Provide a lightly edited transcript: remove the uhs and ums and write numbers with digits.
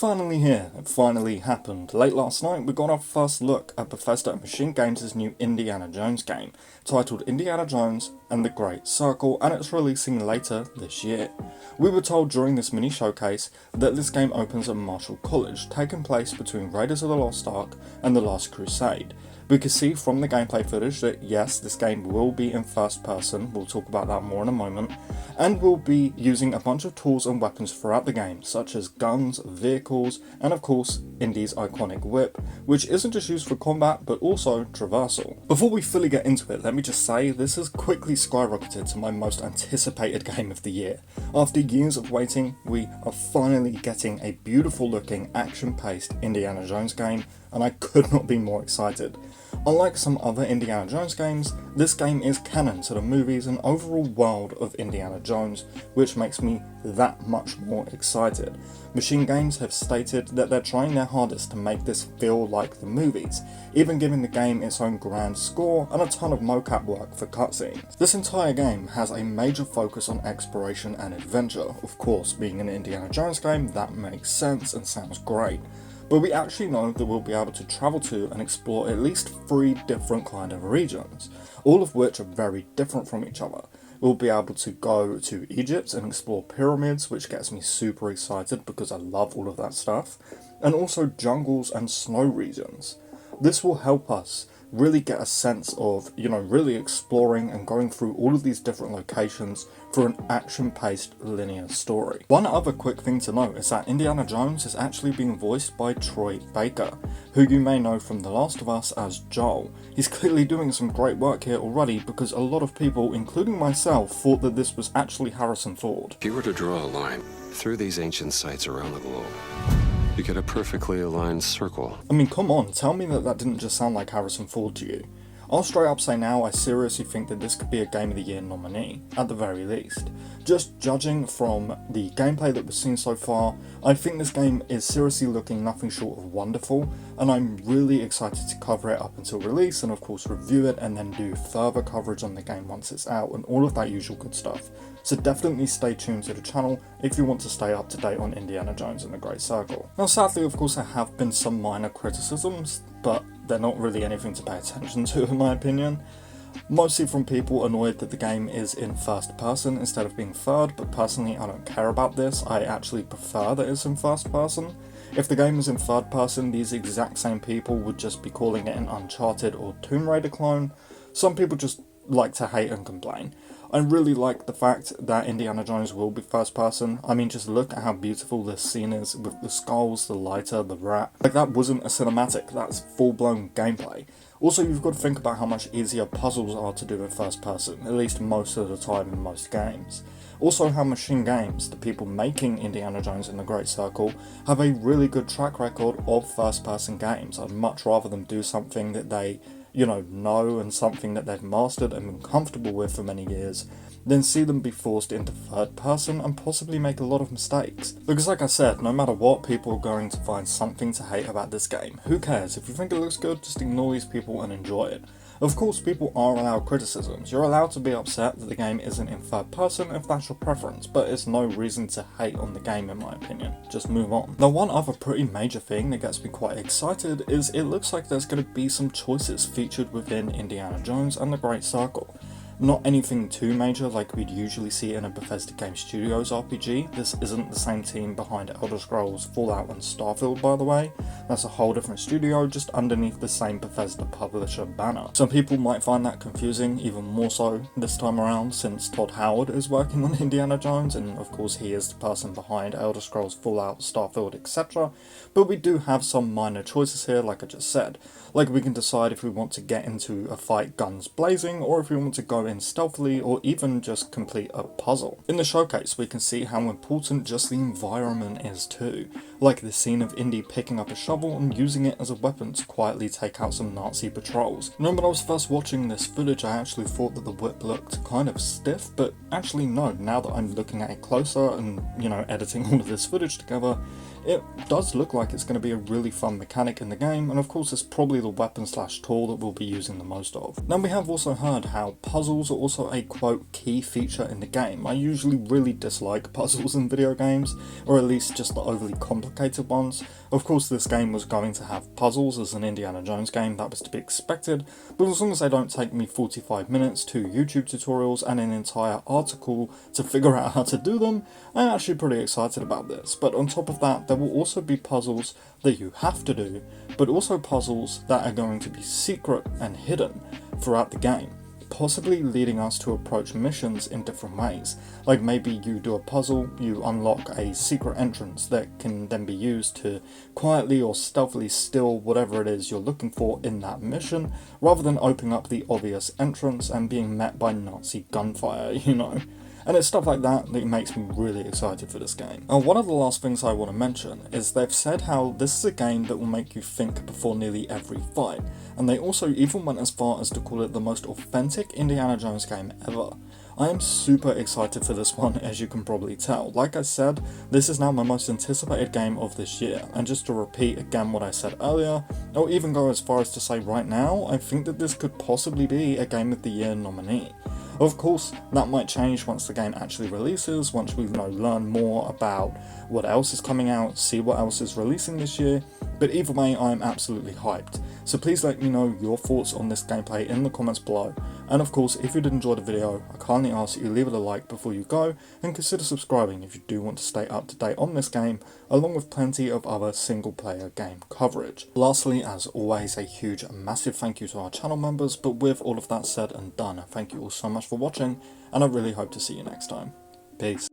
finally here. It finally happened. Late last night we got our first look at Bethesda and Machine Games' new Indiana Jones game, titled Indiana Jones and the Great Circle, and it's releasing later this year. We were told during this mini showcase that this game opens at Marshall College, taking place between Raiders of the Lost Ark and The Last Crusade. We can see from the gameplay footage that yes, this game will be in first person, we'll talk about that more in a moment, and we'll be using a bunch of tools and weapons throughout the game, such as guns, vehicles, and of course, Indy's iconic whip, which isn't just used for combat, but also traversal. Before we fully get into it, let me just say, this has quickly skyrocketed to my most anticipated game of the year. After years of waiting, we are finally getting a beautiful looking, action-paced Indiana Jones game, and I could not be more excited. Unlike some other Indiana Jones games, this game is canon to the movies and overall world of Indiana Jones, which makes me that much more excited. Machine Games have stated that they're trying their hardest to make this feel like the movies, even giving the game its own grand score and a ton of mocap work for cutscenes. This entire game has a major focus on exploration and adventure. Of course, being an Indiana Jones game, that makes sense and sounds great. But we actually know that we'll be able to travel to and explore at least 3 different kind of regions, all of which are very different from each other. We'll be able to go to Egypt and explore pyramids, which gets me super excited because I love all of that stuff, and also jungles and snow regions. This will help us really get a sense of, really exploring and going through all of these different locations for an action-paced linear story. One other quick thing to note is that Indiana Jones is actually being voiced by Troy Baker, who you may know from The Last of Us as Joel. He's clearly doing some great work here already because a lot of people, including myself, thought that this was actually Harrison Ford. If you were to draw a line through these ancient sites around the globe, you get a perfectly aligned circle. I mean, come on, tell me that didn't just sound like Harrison Ford to you. I'll straight up say now, I seriously think that this could be a Game of the Year nominee, at the very least. Just judging from the gameplay that we've seen so far, I think this game is seriously looking nothing short of wonderful, and I'm really excited to cover it up until release, and of course review it, and then do further coverage on the game once it's out, and all of that usual good stuff. So definitely stay tuned to the channel if you want to stay up to date on Indiana Jones and the Great Circle. Now sadly, of course, there have been some minor criticisms, but they're not really anything to pay attention to in my opinion. Mostly from people annoyed that the game is in first person instead of being third, but personally I don't care about this. I actually prefer that it's in first person. If the game was in third person, these exact same people would just be calling it an Uncharted or Tomb Raider clone. Some people just like to hate and complain. I really like the fact that Indiana Jones will be first person. I mean, just look at how beautiful this scene is with the skulls, the lighter, the rat. Like, that wasn't a cinematic, that's full-blown gameplay. Also, you've got to think about how much easier puzzles are to do in first person, at least most of the time in most games. Also, how Machine Games, the people making Indiana Jones and the Great Circle, have a really good track record of first person games. I'd much rather them do something that they know and something that they've mastered and been comfortable with for many years, then see them be forced into third person and possibly make a lot of mistakes. Because like I said, no matter what, people are going to find something to hate about this game. Who cares? If you think it looks good, just ignore these people and enjoy it. Of course, people are allowed criticisms. You're allowed to be upset that the game isn't in third person if that's your preference, but it's no reason to hate on the game in my opinion. Just move on. Now, one other pretty major thing that gets me quite excited is it looks like there's going to be some choices featured within Indiana Jones and the Great Circle. Not anything too major like we'd usually see in a Bethesda Game Studios RPG. This isn't the same team behind Elder Scrolls, Fallout and Starfield, by the way. That's a whole different studio just underneath the same Bethesda publisher banner. Some people might find that confusing, even more so this time around since Todd Howard is working on Indiana Jones, and of course he is the person behind Elder Scrolls, Fallout, Starfield, etc. But we do have some minor choices here, like I just said. Like, we can decide if we want to get into a fight guns blazing, or if we want to go in stealthily, or even just complete a puzzle. In the showcase, we can see how important just the environment is too. Like the scene of Indy picking up a shovel and using it as a weapon to quietly take out some Nazi patrols. You know, when I was first watching this footage, I actually thought that the whip looked kind of stiff, but actually no, now that I'm looking at it closer and, editing all of this footage together, it does look like it's going to be a really fun mechanic in the game, and of course it's probably the weapon slash tool that we'll be using the most of. Now, we have also heard how puzzles are also a quote key feature in the game. I usually really dislike puzzles in video games, or at least just the overly complicated complicated ones. Of course, this game was going to have puzzles as an Indiana Jones game, that was to be expected, but as long as they don't take me 45 minutes, 2 YouTube tutorials and an entire article to figure out how to do them, I'm actually pretty excited about this. But on top of that, there will also be puzzles that you have to do, but also puzzles that are going to be secret and hidden throughout the game, possibly leading us to approach missions in different ways. Like maybe you do a puzzle, you unlock a secret entrance that can then be used to quietly or stealthily steal whatever it is you're looking for in that mission, rather than opening up the obvious entrance and being met by Nazi gunfire, you know. And it's stuff like that that makes me really excited for this game. And one of the last things I want to mention is they've said how this is a game that will make you think before nearly every fight, and they also even went as far as to call it the most authentic Indiana Jones game ever. I am super excited for this one, as you can probably tell. Like I said, this is now my most anticipated game of this year, and just to repeat again what I said earlier, I'll even go as far as to say right now, I think that this could possibly be a Game of the Year nominee. Of course, that might change once the game actually releases, once we learn more about what else is coming out, see what else is releasing this year, but either way I am absolutely hyped. So please let me know your thoughts on this gameplay in the comments below, and of course if you did enjoy the video, I kindly ask that you leave it a like before you go, and consider subscribing if you do want to stay up to date on this game, along with plenty of other single player game coverage. Lastly, as always, a huge massive thank you to our channel members, but with all of that said and done, thank you all so much for watching, and I really hope to see you next time. Peace.